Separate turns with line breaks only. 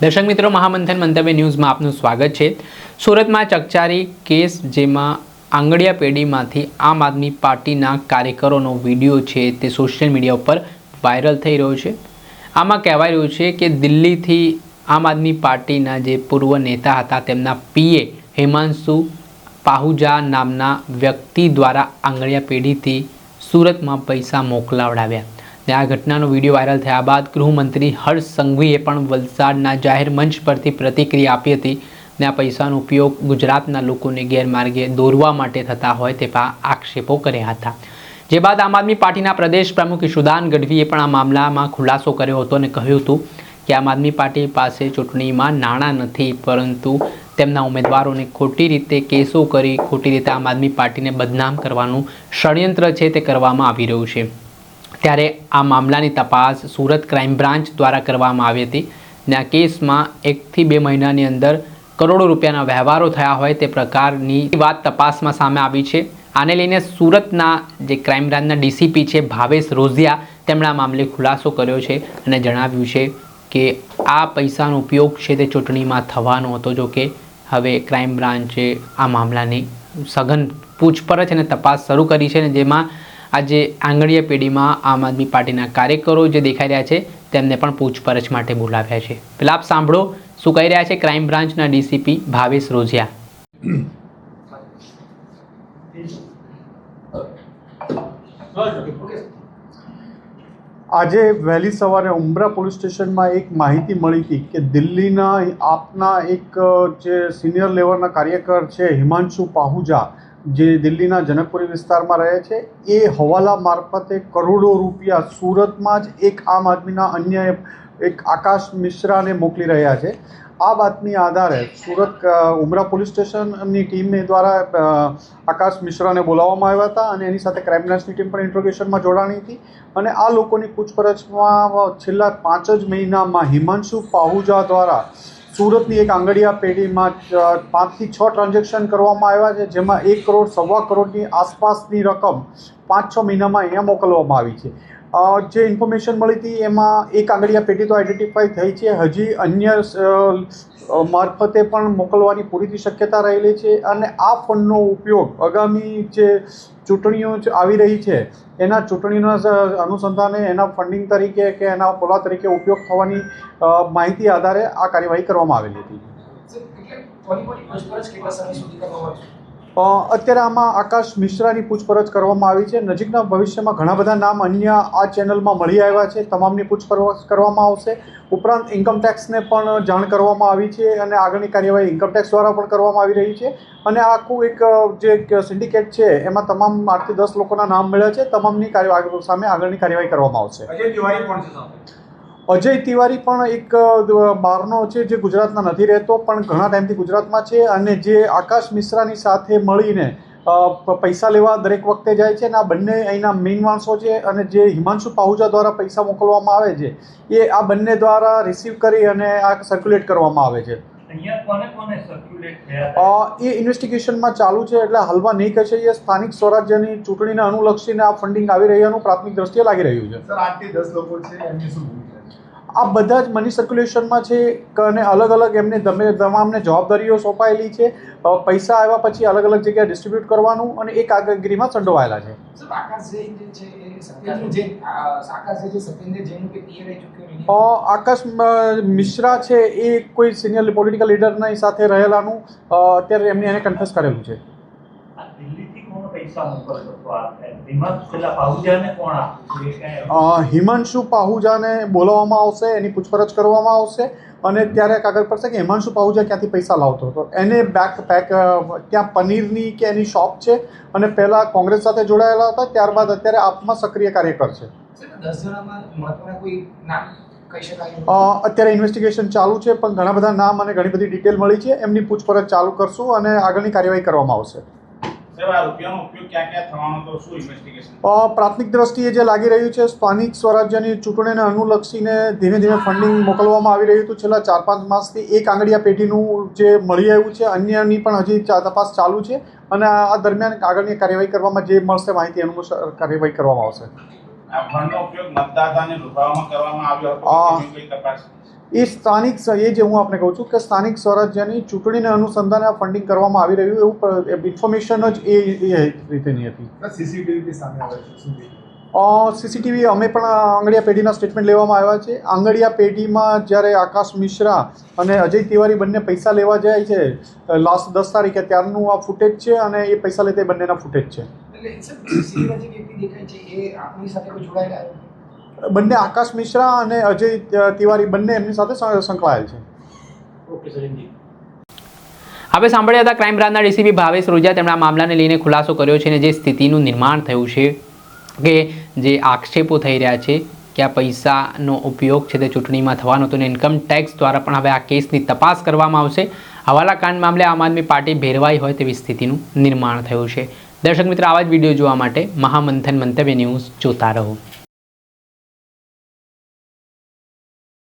દર્શક મિત્રો, મહામંથન મંતવ્ય ન્યૂઝમાં આપનું સ્વાગત છે। સુરતમાં ચકચારી કેસ જેમાં આંગડિયા પેઢીમાંથી આમ આદમી પાર્ટીના કાર્યકરોનો વિડીયો છે તે સોશિયલ મીડિયા ઉપર વાયરલ થઈ રહ્યો છે। આમાં કહેવાય રહ્યું છે કે દિલ્હીથી આમ આદમી પાર્ટીના જે પૂર્વ નેતા હતા તેમના પીએ હિમાંશુ પાહુજા નામના વ્યક્તિ દ્વારા આંગડિયા પેઢીથી સુરતમાં પૈસા મોકલાવડાવ્યા। આ ઘટનાનો વિડીયો વાયરલ થયા બાદ ગૃહમંત્રી હર્ષ સંઘવીએ પણ વલસાડના જાહેર મંચ પરથી પ્રતિક્રિયા આપી હતી અને આ પૈસાનો ઉપયોગ ગુજરાતના લોકોને ગેરમાર્ગે દોરવા માટે થતા હોય તેવા આક્ષેપો કર્યા હતા। જે બાદ આમ આદમી પાર્ટીના પ્રદેશ પ્રમુખ ઈશુદાન ગઢવીએ પણ આ મામલામાં ખુલાસો કર્યો હતો અને કહ્યું હતું કે આમ આદમી પાર્ટી પાસે ચૂંટણીમાં નાણાં નથી, પરંતુ તેમના ઉમેદવારોને ખોટી રીતે કેસો કરી ખોટી રીતે આમ આદમી પાર્ટીને બદનામ કરવાનું ષડયંત્ર છે તે કરવામાં આવી રહ્યું છે। ત્યારે આ મામલાની તપાસ સુરત ક્રાઇમ બ્રાન્ચ દ્વારા કરવામાં આવી હતી અને આ કેસમાં 1 થી 2 મહિનાની અંદર કરોડો રૂપિયાના વ્યવહારો થયા હોય તે પ્રકારની વાત તપાસમાં સામે આવી છે। આને લઈને સુરતના જે ક્રાઇમ બ્રાન્ચના ડીસીપી છે ભાવેશ રોઝિયા તેમણે આ મામલે ખુલાસો કર્યો છે અને જણાવ્યું છે કે આ પૈસાનો ઉપયોગ છે તે ચૂંટણીમાં થવાનો હતો। જો કે હવે ક્રાઇમ બ્રાન્ચે આ મામલાની સઘન પૂછપરછ અને તપાસ શરૂ કરી છે અને જેમાં આજે આંગડિયા પેઢીમાં આમ આદમી પાર્ટીના કાર્યકરો જે દેખાઈ રહ્યા છે તેમને પણ પૂછપરછ માટે બોલાવ્યા છે। પહેલાં આપ સાંભળો શું કહી રહ્યા છે ક્રાઇમ બ્રાન્ચના ડીસીપી ભાવેશ રોઝિયા।
આજે વહેલી સવારે ઉમરા પોલીસ સ્ટેશનમાં એક માહિતી મળી હતી કે દિલ્હીના આપના એક જે સિનિયર લેવલના કાર્યકર છે હિમાંશુ પાહુજા, જે દિલ્હીના જનકપુરી વિસ્તારમાં રહે છે, એ હવાલા મારફતે કરોડો રૂપિયા સુરતમાં જ એક આમ આદમીના અન્ય એક આકાશ મિશ્રાને મોકલી રહ્યા છે। આ બાતમી આધારે સુરત ઉમરા પોલીસ સ્ટેશનની ટીમ દ્વારા આકાશ મિશ્રાને બોલાવવામાં આવ્યા હતા અને એની સાથે ક્રાઇમ બ્રાન્ચની ટીમ પણ ઇન્ટ્રોગેશનમાં જોડાણી હતી અને આ લોકોની પૂછપરછમાં છેલ્લા 5 જ મહિનામાં હિમાંશુ પાહુજા દ્વારા સુરતની એક આંગડિયા પેઢીમાં 5 થી 6 ટ્રાન્ઝેક્શન કરવામાં આવ્યા છે, જેમાં 1 કરોડ સવા કરોડની આસપાસની રકમ 5-6 મહિનામાં અહીંયા મોકલવામાં આવી છે। જે ઇન્ફોર્મેશન મળી હતી એમાં એક આંગડિયા પેઢી તો આઈડેન્ટિફાઈ થઈ છે, હજી અન્ય મારફતે પણ મોકલવાની પૂરી શક્યતા રહેલી છે અને આ ફંડનો ઉપયોગ આગામી જે ચૂંટણીઓ આવી રહી છે એના ચૂંટણીના અનુસંધાને એના ફંડિંગ તરીકે કે એના પોલા તરીકે ઉપયોગ થવાની માહિતી આધારે આ કાર્યવાહી કરવામાં આવેલી હતી। અત્યારે આમાં આકાશ મિશ્રાની પૂછપરછ કરવામાં આવી છે। નજીકના ભવિષ્યમાં ઘણા બધા નામ અન્ય આ ચેનલમાં મળી આવ્યા છે, તમામની પૂછપરછ કરવામાં આવશે। ઉપરાંત ઇન્કમટેક્સને પણ જાણ કરવામાં આવી છે અને આગળની કાર્યવાહી ઇન્કમટેક્સ દ્વારા પણ કરવામાં આવી રહી છે અને આખું એક જે સિન્ડિકેટ છે એમાં તમામ 8 થી 10 લોકોના નામ મળ્યા છે। તમામની સામે આગળની કાર્યવાહી કરવામાં આવશે। અજય તિવારી પણ એક બહારનો છે જે ગુજરાતમાં નથી રહેતો પણ ઘણા ટાઈમથી ગુજરાતમાં છે અને જે આકાશ મિશ્રાની સાથે મળીને પૈસા લેવા દરેક વખતે જાય છે અને આ બંને અહીંના મેઇન માણસો છે અને જે હિમાંશુ પાહુજા દ્વારા પૈસા મોકલવામાં આવે છે એ આ બંને દ્વારા રિસીવ કરી અને આ સર્ક્યુલેટ કરવામાં આવે છે। એ ઇન્વેસ્ટિગેશનમાં ચાલુ છે એટલે હાલમાં નહીં કહે છે। એ સ્થાનિક સ્વરાજ્યની ચૂંટણીને અનુલક્ષીને આ ફંડિંગ આવી રહ્યાનું પ્રાથમિક દ્રષ્ટિએ લાગી રહ્યું છે।
સર 8 થી 10 લોકો છે એમની શું ભૂમિકા?
આ બધા જ મની સર્ક્યુલેશનમાં છે અને અલગ અલગ એમને તમામને જવાબદારીઓ સોંપાયેલી છે। પૈસા આવ્યા પછી અલગ અલગ જગ્યાએ ડિસ્ટ્રીબ્યુટ કરવાનું અને એ કામગીરીમાં સંડોવાયેલા છે। આકાશ મિશ્રા છે એ કોઈ સિનિયર પોલિટિકલ લીડરની સાથે રહેલાનું અત્યારે એમને એને કન્ફેસ કરેલું છે। હિમાંશુ પાહુજાને બોલાવવામાં આવશે, એની પૂછપરછ કરવામાં આવશે અને ત્યારે કાગળ પડશે કે હિમાંશુ પાહુજા ક્યાંથી પૈસા લાવતો હતો। એને ત્યાં પનીરની કે એની શોપ છે અને પહેલાં કોંગ્રેસ સાથે જોડાયેલા હતા, ત્યારબાદ અત્યારે આપમાં સક્રિય કાર્યકર છે। અત્યારે ઇન્વેસ્ટિગેશન ચાલુ છે પણ ઘણા બધા નામ અને ઘણી બધી ડિટેલ મળી છે, એમની પૂછપરછ ચાલુ કરશું અને આગળની કાર્યવાહી કરવામાં આવશે। પ્રાથમિક દ્રષ્ટિએ જે લાગી રહ્યું છે સ્થાનિક સ્વરાજ્યની ચૂંટણીને અનુલક્ષીને ધીમે ધીમે ફંડિંગ મોકલવામાં આવી રહ્યું હતું। છેલ્લા 4-5 માસથી એક આંગડિયા પેઢીનું જે મળી આવ્યું છે, અન્યની પણ હજી તપાસ ચાલુ છે અને આ દરમિયાન આગળની કાર્યવાહી કરવામાં જે મળશે માહિતી અનુસાર કાર્યવાહી કરવામાં આવશે। એ સ્થાનિક એ જે હું આપને કહું છું કે સ્થાનિક સ્વરાજ્યની ચૂંટણીને અનુસંધાને આ ફંડિંગ કરવામાં આવી રહ્યું એવું ઇન્ફોર્મેશન જ એ રીતેની હતી.
સીસીટીવી સામે આવે છે શું કહેશો?
સીસીટીવી અમે પણ આંગડિયા પેઢીના સ્ટેટમેન્ટ લેવામાં આવ્યા છે. આંગડિયા પેઢીમાં જ્યારે આકાશ મિશ્રા અને અજય તિવારી બંને પૈસા લેવા જાય છે લાસ્ટ 10 તારીખે ત્યારનું આ ફૂટેજ છે અને એ પૈસા લે તે બંનેના ફૂટેજ છે. બંને આકાશ મિશ્રા અને અજય તિવારી બંને એમની સાથે સંકળાયેલ છે.
હવે સાંભળ્યા હતા ક્રાઇમ બ્રાન્ચના ડીસીપી ભાવેશ રોજા. તેમણે આ મામલાને લઈને ખુલાસો કર્યો છે અને જે સ્થિતિનું નિર્માણ થયું છે કે જે આક્ષેપો થઈ રહ્યા છે કે આ પૈસાનો ઉપયોગ છે તે ચૂંટણીમાં થવાનો હતો અને ઇન્કમ ટેક્સ દ્વારા પણ હવે આ કેસની તપાસ કરવામાં આવશે. હવાલા કાંડ મામલે આમ આદમી પાર્ટી ભેરવાઈ હોય તેવી સ્થિતિનું નિર્માણ થયું છે. દર્શક મિત્રો, આવા જ વિડીયો જોવા માટે મહામંથન મંતવ્ય ન્યૂઝ જોતા રહો.